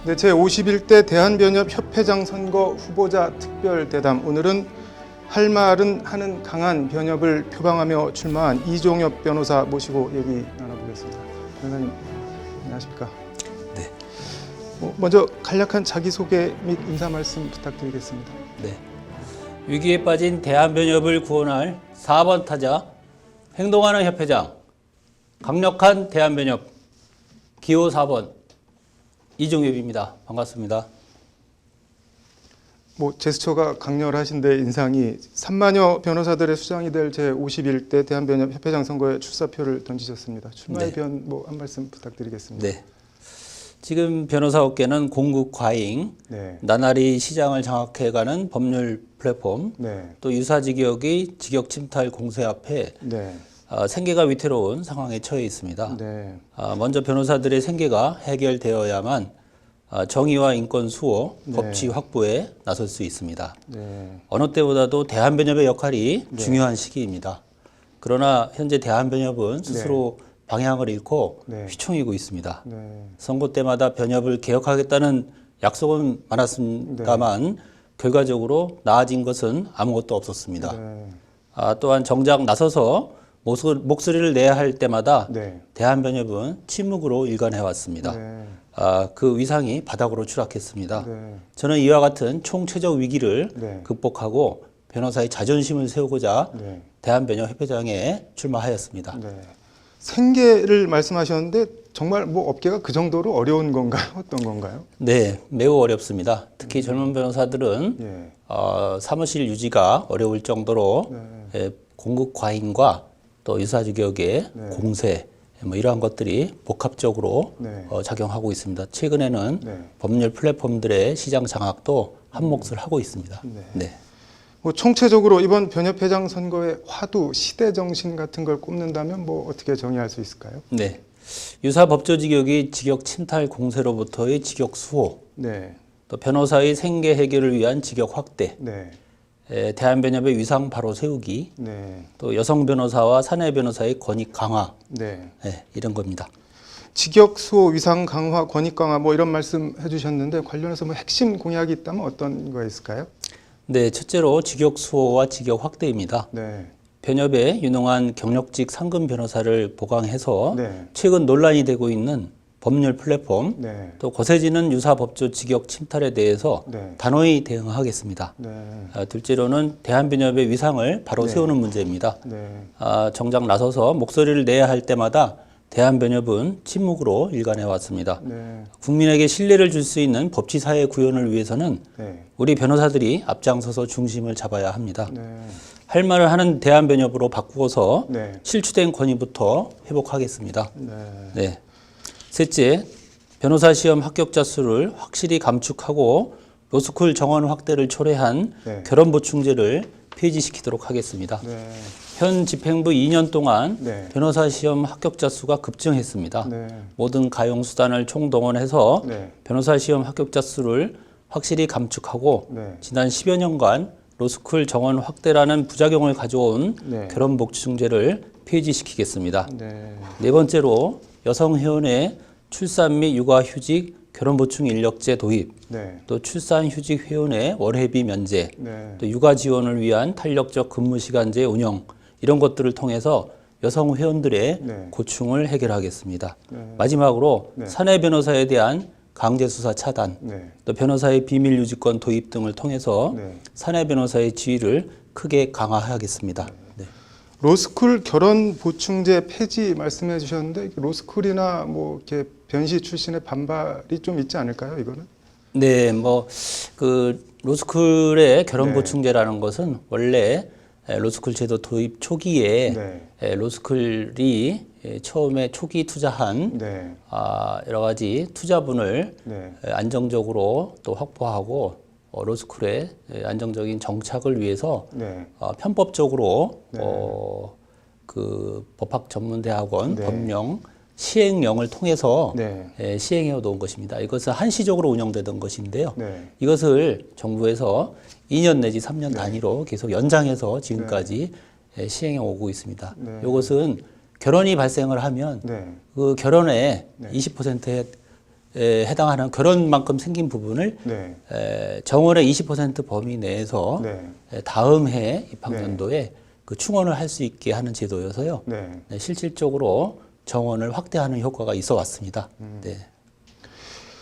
네, 제51대 대한변협협회장 선거 후보자 특별대담. 오늘은 할 말은 하는 강한 변협을 표방하며 출마한 이종엽 변호사 모시고 얘기 나눠보겠습니다. 변호사님, 안녕하십니까? 네. 먼저 간략한 자기소개 및 인사 말씀 부탁드리겠습니다. 네. 위기에 빠진 대한변협을 구원할 4번 타자, 행동하는 협회장, 강력한 대한변협, 기호 4번, 이종엽입니다. 반갑습니다. 제스처가 강렬하신데 인상이 3만여 변호사들의 수장이 될 제51대 대한변협 협회장 선거에 출사표를 던지셨습니다. 출마의 네. 변 한 말씀 부탁드리겠습니다. 네. 지금 변호사업계는 공국 과잉, 네. 나날이 시장을 장악해가는 법률 플랫폼, 네. 또 유사직역이 직역 침탈 공세 앞에 네. 생계가 위태로운 상황에 처해 있습니다. 네. 먼저 변호사들의 생계가 해결되어야만 정의와 인권 수호, 네. 법치 확보에 나설 수 있습니다. 네. 어느 때보다도 대한변협의 역할이 중요한 시기입니다. 그러나 현재 대한변협은 스스로 방향을 잃고 휘청이고 있습니다. 네. 선거 때마다 변협을 개혁하겠다는 약속은 많았습니다만 결과적으로 나아진 것은 아무것도 없었습니다. 네. 또한 정작 나서서 목소리를 내야 할 때마다 네. 대한변협은 침묵으로 일관해왔습니다. 네. 그 위상이 바닥으로 추락했습니다. 네. 저는 이와 같은 총체적 위기를 네. 극복하고 변호사의 자존심을 세우고자 네. 대한변협 협회장에 출마하였습니다. 네. 생계를 말씀하셨는데 정말 업계가 그 정도로 어려운 건가요? 어떤 건가요? 네, 매우 어렵습니다. 특히 젊은 변호사들은 예. 사무실 유지가 어려울 정도로 공급 과잉과 또 유사직역의 공세 이러한 것들이 복합적으로 작용하고 있습니다. 최근에는 법률 플랫폼들의 시장 장악도 한 몫을 하고 있습니다. 네. 총체적으로 이번 변협회장 선거의 화두, 시대 정신 같은 걸 꼽는다면 어떻게 정의할 수 있을까요? 네. 유사 법조직역이 직역 침탈 공세로부터의 직역 수호, 또 변호사의 생계 해결을 위한 직역 확대, 대한변협의 위상 바로 세우기, 또 여성 변호사와 사내 변호사의 권익 강화, 이런 겁니다. 직역 수호, 위상 강화, 권익 강화 이런 말씀 해주셨는데 관련해서 핵심 공약이 있다면 어떤 거 있을까요? 네, 첫째로 직역 수호와 직역 확대입니다. 변협에 유능한 경력직 상근 변호사를 보강해서 최근 논란이 되고 있는 법률 플랫폼, 또 거세지는 유사 법조 직역 침탈에 대해서 단호히 대응하겠습니다. 둘째로는 대한변협의 위상을 바로 세우는 문제입니다. 정작 나서서 목소리를 내야 할 때마다 대한변협은 침묵으로 일관해 왔습니다. 국민에게 신뢰를 줄 수 있는 법치사회 구현을 위해서는 우리 변호사들이 앞장서서 중심을 잡아야 합니다. 할 말을 하는 대한변협으로 바꾸어서 실추된 권위부터 회복하겠습니다. 셋째, 변호사 시험 합격자 수를 확실히 감축하고 로스쿨 정원 확대를 초래한 결혼 보충제를 폐지시키도록 하겠습니다. 현 집행부 2년 동안 변호사 시험 합격자 수가 급증했습니다. 모든 가용 수단을 총동원해서 변호사 시험 합격자 수를 확실히 감축하고 지난 10여 년간 로스쿨 정원 확대라는 부작용을 가져온 결혼 보충제를 폐지시키겠습니다. 네 번째로 여성 회원의 출산 및 육아휴직 결혼보충 인력제 도입, 또 출산휴직 회원의 월회비 면제, 또 육아 지원을 위한 탄력적 근무시간제 운영 이런 것들을 통해서 여성 회원들의 고충을 해결하겠습니다. 마지막으로 사내 변호사에 대한 강제수사 차단, 또 변호사의 비밀유지권 도입 등을 통해서 사내 변호사의 지위를 크게 강화하겠습니다. 로스쿨 결혼 보충제 폐지 말씀해 주셨는데 로스쿨이나 이렇게 변시 출신의 반발이 좀 있지 않을까요, 이거는? 네, 로스쿨의 결혼 보충제라는 것은 원래 로스쿨 제도 도입 초기에 로스쿨이 처음에 초기 투자한 여러 가지 투자분을 안정적으로 또 확보하고 로스쿨의 안정적인 정착을 위해서 편법적으로 그 법학전문대학원 법령 시행령을 통해서 시행해 놓은 것입니다. 이것은 한시적으로 운영되던 것인데요. 이것을 정부에서 2년 내지 3년 단위로 계속 연장해서 지금까지 시행해 오고 있습니다. 이것은 결혼이 발생을 하면 그 결혼의 20%의 해당하는 결혼만큼 생긴 부분을 네. 정원의 20% 범위 내에서 네. 다음 해 입학년도에 그 충원을 할 수 있게 하는 제도여서요. 네. 네, 실질적으로 정원을 확대하는 효과가 있어 왔습니다. 네.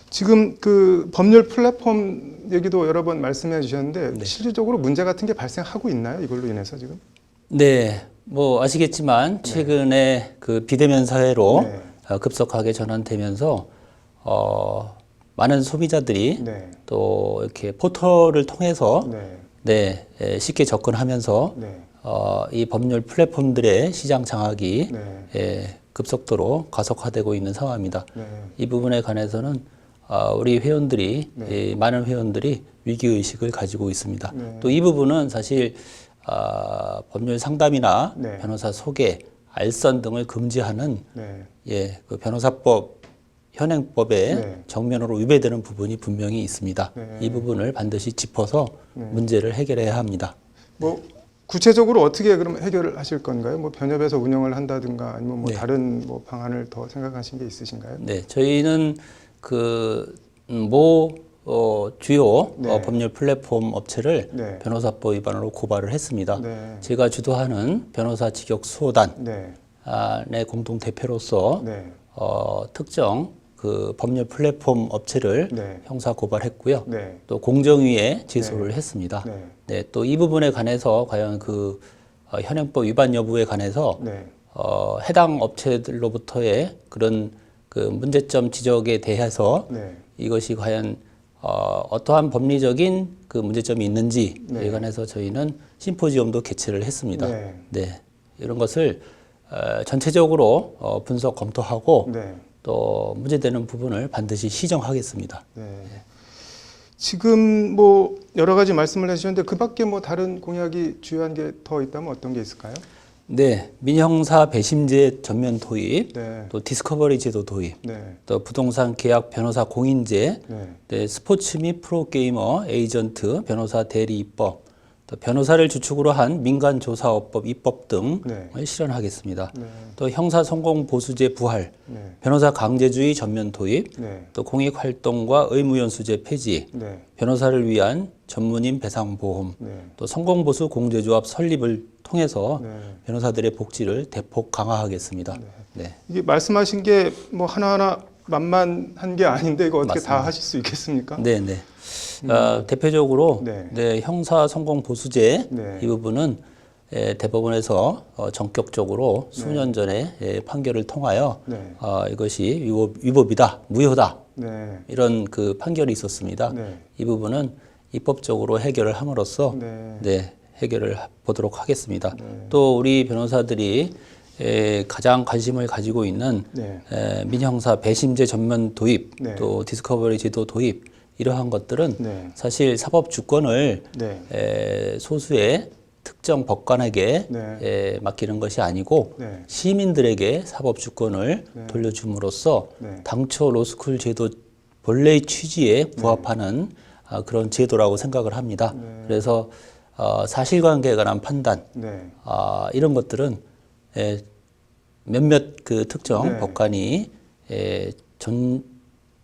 지금 그 법률 플랫폼 얘기도 여러 번 말씀해 주셨는데 네. 실질적으로 문제 같은 게 발생하고 있나요? 이걸로 인해서 지금? 네, 뭐 아시겠지만 최근에 그 비대면 사회로 네. 급속하게 전환되면서 많은 소비자들이 네. 또 이렇게 포털을 통해서 네. 쉽게 접근하면서 네. 이 법률 플랫폼들의 시장 장악이 네. 급속도로 가속화되고 있는 상황입니다. 네. 이 부분에 관해서는 우리 회원들이 네. 많은 회원들이 위기 의식을 가지고 있습니다. 네. 또 이 부분은 사실 법률 상담이나 네. 변호사 소개, 알선 등을 금지하는 네. 그 변호사법 현행법에 네. 정면으로 위배되는 부분이 분명히 있습니다. 네. 이 부분을 반드시 짚어서 문제를 해결해야 합니다. 뭐 구체적으로 어떻게 그럼 해결을 하실 건가요? 뭐 변협에서 운영을 한다든가 아니면 뭐 네. 다른 뭐 방안을 더 생각하신 게 있으신가요? 네, 저희는 주요 네. 법률 플랫폼 업체를 네. 변호사법 위반으로 고발을 했습니다. 네. 제가 주도하는 변호사 직역 수호단의 네. 공동 대표로서 네. 특정 그 법률 플랫폼 업체를 네. 형사 고발했고요. 네. 또 공정위에 제소를 했습니다. 네. 네, 또 이 부분에 관해서 과연 그 현행법 위반 여부에 관해서 네. 해당 업체들로부터의 그런 그 문제점 지적에 대해서 네. 이것이 과연 어떠한 법리적인 그 문제점이 있는지에 네. 관해서 저희는 심포지엄도 개최를 했습니다. 네. 네, 이런 것을 전체적으로 분석 검토하고 네. 또 문제되는 부분을 반드시 시정하겠습니다. 네. 지금 뭐 여러 가지 말씀을 해주셨는데 그 밖에 뭐 다른 공약이 주요한 게 더 있다면 어떤 게 있을까요? 네, 민형사 배심제 전면 도입, 네. 또 디스커버리 제도 도입, 네. 또 부동산 계약 변호사 공인제, 네. 네, 스포츠 및 프로게이머 에이전트 변호사 대리 입법, 또 변호사를 주축으로 한 민간조사업법 입법 등을 네. 실현하겠습니다. 네. 또 형사성공보수제 부활, 네. 변호사 강제주의 전면 도입, 네. 또 공익활동과 의무연수제 폐지, 네. 변호사를 위한 전문인 배상보험, 네. 또 성공보수 공제조합 설립을 통해서 네. 변호사들의 복지를 대폭 강화하겠습니다. 네. 이게 말씀하신 게 뭐 하나하나 만만한 게 아닌데 이거 어떻게 맞습니다. 다 하실 수 있겠습니까? 네, 네. 대표적으로 네. 형사 성공 보수제 네. 이 부분은 대법원에서 전격적으로 수년 전에 판결을 통하여 네. 이것이 위법이다, 무효다 네. 이런 그 판결이 있었습니다. 네. 이 부분은 입법적으로 해결을 함으로써 네. 해결을 보도록 하겠습니다. 네. 또 우리 변호사들이 가장 관심을 가지고 있는 네. 민형사 배심제 전면 도입, 네. 또 디스커버리 제도 도입 이러한 것들은 네. 사실 사법 주권을 네. 소수의 특정 법관에게 네. 맡기는 것이 아니고 네. 시민들에게 사법 주권을 돌려줌으로써 네. 당초 로스쿨 제도 본래의 취지에 부합하는 그런 제도라고 생각을 합니다. 그래서 사실관계에 관한 판단 네. 이런 것들은 몇몇 그 특정 네. 법관이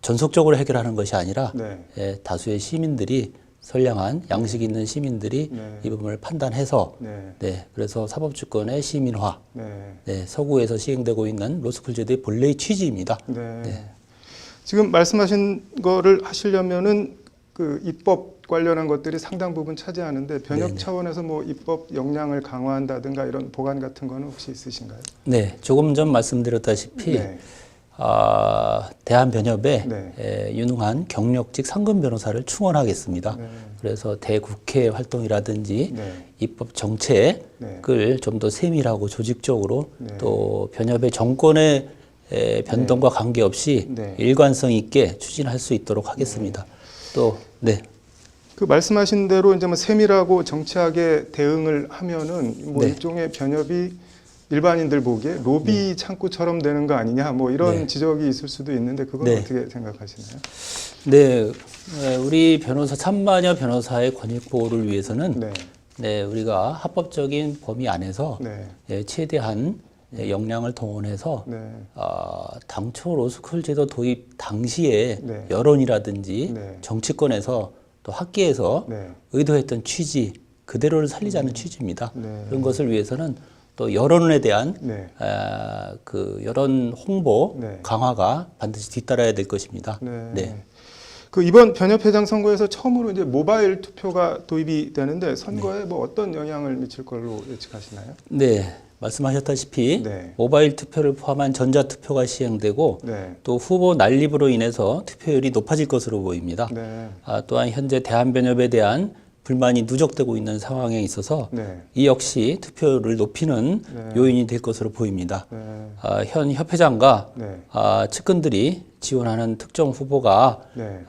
전속적으로 해결하는 것이 아니라 네. 다수의 시민들이 선량한 양식 있는 시민들이 네. 이 부분을 판단해서 네. 그래서 사법주권의 시민화 네. 서구에서 시행되고 있는 로스쿨 제도의 본래의 취지입니다. 네. 지금 말씀하신 거를 하시려면은 그 입법 관련한 것들이 상당 부분 차지하는데 변협 차원에서 뭐 입법 역량을 강화한다든가 이런 보관 같은 거는 혹시 있으신가요? 네, 조금 전 말씀드렸다시피 대한변협에 유능한 경력직 상근 변호사를 충원하겠습니다. 그래서 대국회 활동이라든지 입법 정책을 좀 더 세밀하고 조직적으로 또 변협의 정권의 변동과 관계없이 일관성 있게 추진할 수 있도록 하겠습니다. 또 그 말씀하신 대로 이제 뭐 세밀하고 정치하게 대응을 하면은 뭐 일종의 변협이 일반인들 보기에 로비 창구처럼 되는 거 아니냐 뭐 이런 지적이 있을 수도 있는데 그건 어떻게 생각하시나요? 네, 우리 변호사 참마녀 변호사의 권익 보호를 위해서는 우리가 합법적인 범위 안에서 최대한 역량을 동원해서 네. 당초 로스쿨 제도 도입 당시에 네. 여론이라든지 네. 정치권에서 또 학계에서 네. 의도했던 취지 그대로를 살리자는 취지입니다. 네. 그런 것을 위해서는 또 여론에 대한 네. 그 여론 홍보 네. 강화가 반드시 뒤따라야 될 것입니다. 네. 네. 그 이번 변협회장 선거에서 처음으로 이제 모바일 투표가 도입이 되는데 선거에 뭐 어떤 영향을 미칠 걸로 예측하시나요? 네, 말씀하셨다시피 네. 모바일 투표를 포함한 전자 투표가 시행되고 네. 또 후보 난립으로 인해서 투표율이 높아질 것으로 보입니다. 네. 또한 현재 대한변협에 대한 불만이 누적되고 있는 상황에 있어서 네. 이 역시 투표율을 높이는 네. 요인이 될 것으로 보입니다. 네. 현 협회장과 네. 측근들이 지원하는 특정 후보가 네.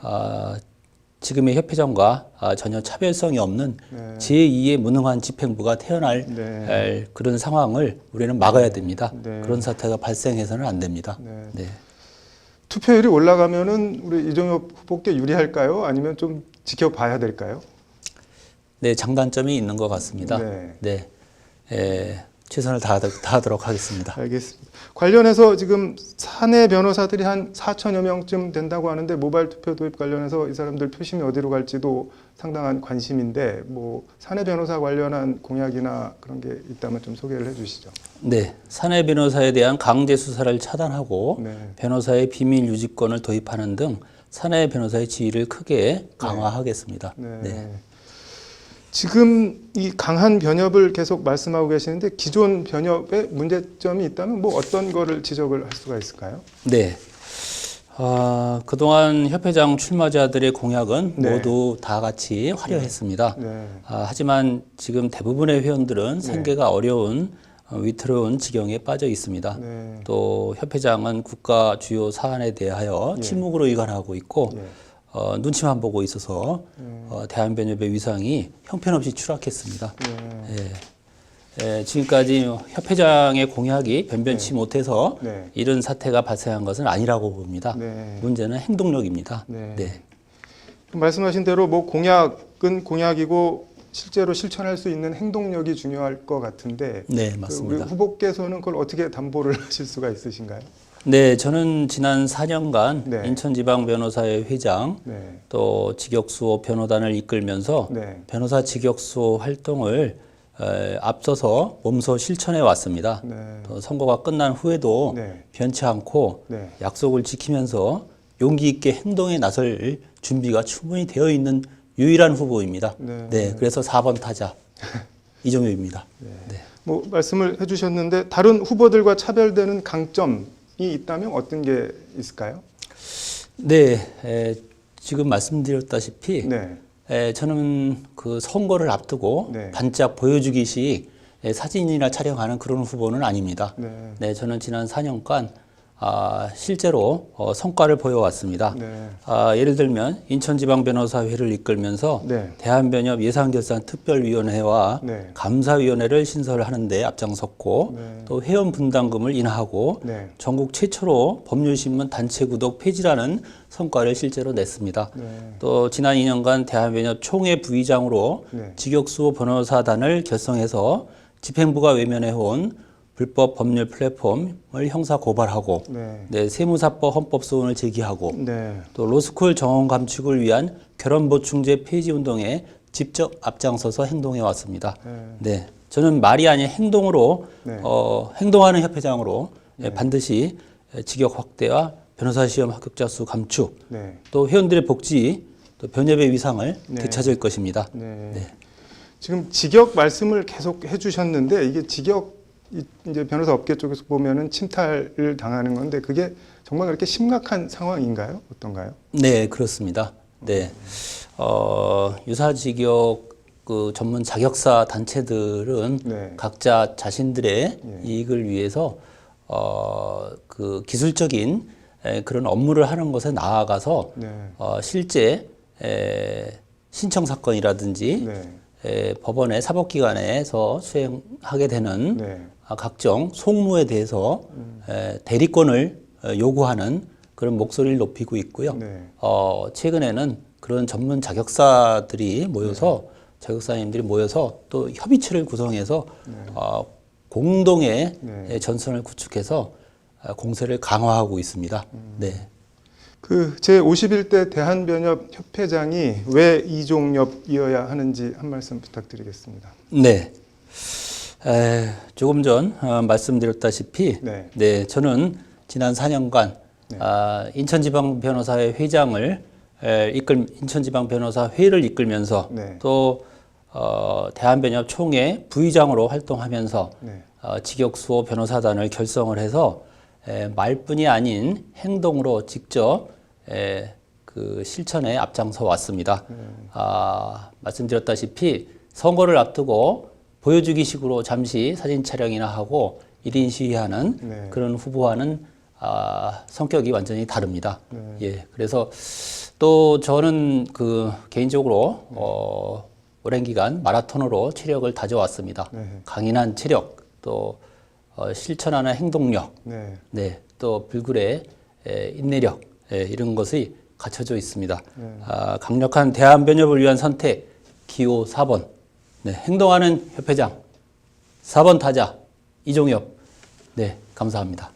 지금의 협회장과 전혀 차별성이 없는 네. 제2의 무능한 집행부가 태어날 네. 그런 상황을 우리는 막아야 됩니다. 네. 그런 사태가 발생해서는 안 됩니다. 네. 네. 투표율이 올라가면은 우리 이종엽 후보께 유리할까요? 아니면 좀 지켜봐야 될까요? 네, 장단점이 있는 것 같습니다. 네. 최선을 다하도록 하겠습니다. 알겠습니다. 관련해서 지금 사내 변호사들이 한 4천여 명쯤 된다고 하는데 모바일 투표 도입 관련해서 이 사람들 표심이 어디로 갈지도 상당한 관심인데 뭐 사내 변호사 관련한 공약이나 그런 게 있다면 좀 소개를 해주시죠. 네, 사내 변호사에 대한 강제 수사를 차단하고 네. 변호사의 비밀 유지권을 도입하는 등 사내 변호사의 지위를 크게 강화하겠습니다. 네. 네. 지금 이 강한 변협을 계속 말씀하고 계시는데 기존 변협에 문제점이 있다면 뭐 어떤 거를 지적을 할 수가 있을까요? 네. 그동안 협회장 출마자들의 공약은 네. 모두 다 같이 화려했습니다. 네. 하지만 지금 대부분의 회원들은 생계가 어려운 위태로운 지경에 빠져 있습니다. 네. 또 협회장은 국가 주요 사안에 대하여 침묵으로 일관하고 있고 예. 눈치만 보고 있어서 대한변협의 위상이 형편없이 추락했습니다. 지금까지 협회장의 공약이 변변치 못해서 네. 이런 사태가 발생한 것은 아니라고 봅니다. 네. 문제는 행동력입니다. 네. 네. 말씀하신 대로 뭐 공약은 공약이고 실제로 실천할 수 있는 행동력이 중요할 것 같은데 네, 우리 맞습니다. 후보께서는 그걸 어떻게 담보를 하실 수가 있으신가요? 네, 저는 지난 4년간 네. 인천지방변호사회 회장 네. 또 직역수호 변호단을 이끌면서 네. 변호사 직역수호 활동을 앞서서 몸소 실천해 왔습니다. 네. 또 선거가 끝난 후에도 네. 변치 않고 네. 약속을 지키면서 용기 있게 행동에 나설 준비가 충분히 되어 있는 유일한 후보입니다. 네. 그래서 4번 타자 이종엽입니다. 네. 뭐 말씀을 해주셨는데 다른 후보들과 차별되는 강점이 있다면 어떤 게 있을까요? 네, 지금 말씀드렸다시피 네. 저는 그 선거를 앞두고 네. 반짝 보여주기식 사진이나 촬영하는 그런 후보는 아닙니다. 네. 저는 지난 4년간 실제로 성과를 보여왔습니다. 네. 예를 들면 인천지방변호사회를 이끌면서 네. 대한변협 예산결산특별위원회와 네. 감사위원회를 신설하는 데 앞장섰고 네. 또 회원 분담금을 인하하고 네. 전국 최초로 법률신문 단체 구독 폐지라는 성과를 실제로 냈습니다. 네. 또 지난 2년간 대한변협 총회 부의장으로 네. 직역수호 변호사단을 결성해서 집행부가 외면해온 불법 법률 플랫폼을 형사 고발하고 네. 세무사법 헌법소원을 제기하고 네. 또 로스쿨 정원 감축을 위한 결혼보충제 폐지 운동에 직접 앞장서서 행동해 왔습니다. 네, 저는 말이 아닌 행동으로 네. 행동하는 협회장으로 반드시 직역 확대와 변호사 시험 합격자 수 감축, 네. 또 회원들의 복지, 또 변협의 위상을 네. 되찾을 것입니다. 네. 지금 직역 말씀을 계속 해주셨는데 이게 직역 이제 변호사 업계 쪽에서 보면은 침탈을 당하는 건데 그게 정말 그렇게 심각한 상황인가요? 어떤가요? 네, 그렇습니다. 네, 유사직역 그 전문 자격사 단체들은 네. 각자 자신들의 이익을 위해서 그 기술적인 그런 업무를 하는 것에 나아가서 네. 실제 신청 사건이라든지 네. 법원의 사법기관에서 수행하게 되는 네. 각종 송무에 대해서 대리권을 요구하는 그런 목소리를 높이고 있고요. 네. 최근에는 그런 전문 자격사들이 모여서 자격사님들이 모여서 또 협의체를 구성해서 공동의 네. 전선을 구축해서 공세를 강화하고 있습니다. 네. 그 제51대 대한변협 협회장이 왜 이종엽이어야 하는지 한 말씀 부탁드리겠습니다. 네. 조금 전 말씀드렸다시피 네. 네, 저는 지난 4년간 네. 인천지방변호사회 회장을 인천지방변호사회를 이끌면서 네. 또 대한변협 총회 부의장으로 활동하면서 네. 직역수호 변호사단을 결성을 해서 말뿐이 아닌 행동으로 직접 그 실천에 앞장서 왔습니다. 말씀드렸다시피 선거를 앞두고 보여주기식으로 잠시 사진 촬영이나 하고 1인 시위하는 네. 그런 후보와는 성격이 완전히 다릅니다. 네. 예, 그래서 또 저는 그 개인적으로 오랜 기간 마라톤으로 체력을 다져왔습니다. 네. 강인한 체력, 또 실천하는 행동력, 네. 네, 또 불굴의 인내력 이런 것이 갖춰져 있습니다. 네. 강력한 대한변협을 위한 선택 기호 4번, 네, 행동하는 협회장 4번 타자 이종엽. 네, 감사합니다.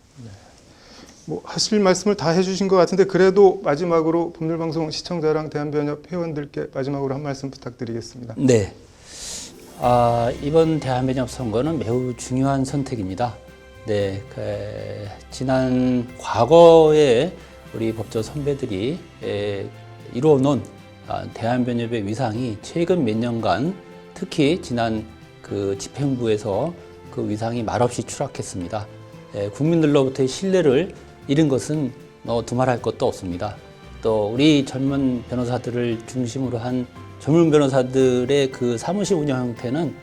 뭐 하실 말씀을 다 해주신 것 같은데 그래도 마지막으로 법률방송 시청자랑 대한변협 회원들께 마지막으로 한 말씀 부탁드리겠습니다. 네. 이번 대한변협 선거는 매우 중요한 선택입니다. 네, 지난 과거에 우리 법조 선배들이 이루어놓은 대한변협의 위상이 최근 몇 년간 특히 지난 그 집행부에서 그 위상이 말없이 추락했습니다. 국민들로부터의 신뢰를 잃은 것은 두말할 것도 없습니다. 또 우리 젊은 변호사들을 중심으로 한 젊은 변호사들의 그 사무실 운영 형태는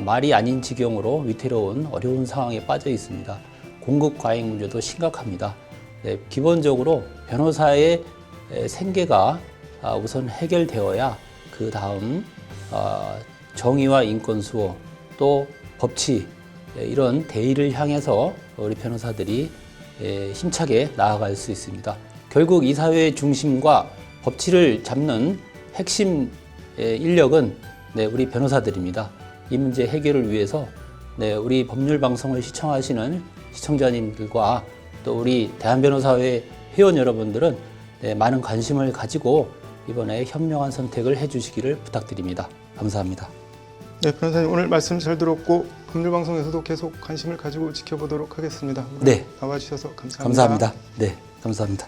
말이 아닌 지경으로 위태로운 어려운 상황에 빠져 있습니다. 공급 과잉 문제도 심각합니다. 네, 기본적으로 변호사의 생계가 우선 해결되어야 그 다음 정의와 인권 수호 또 법치 이런 대의를 향해서 우리 변호사들이 힘차게 나아갈 수 있습니다. 결국 이 사회의 중심과 법치를 잡는 핵심 인력은 우리 변호사들입니다. 이 문제 해결을 위해서 우리 법률 방송을 시청하시는 시청자님들과 또 우리 대한변호사회 회원 여러분들은 많은 관심을 가지고 이번에 현명한 선택을 해주시기를 부탁드립니다. 감사합니다. 네, 변호사님 오늘 말씀 잘 들었고 법률방송에서도 계속 관심을 가지고 지켜보도록 하겠습니다. 네, 나와주셔서 감사합니다. 감사합니다. 네, 감사합니다.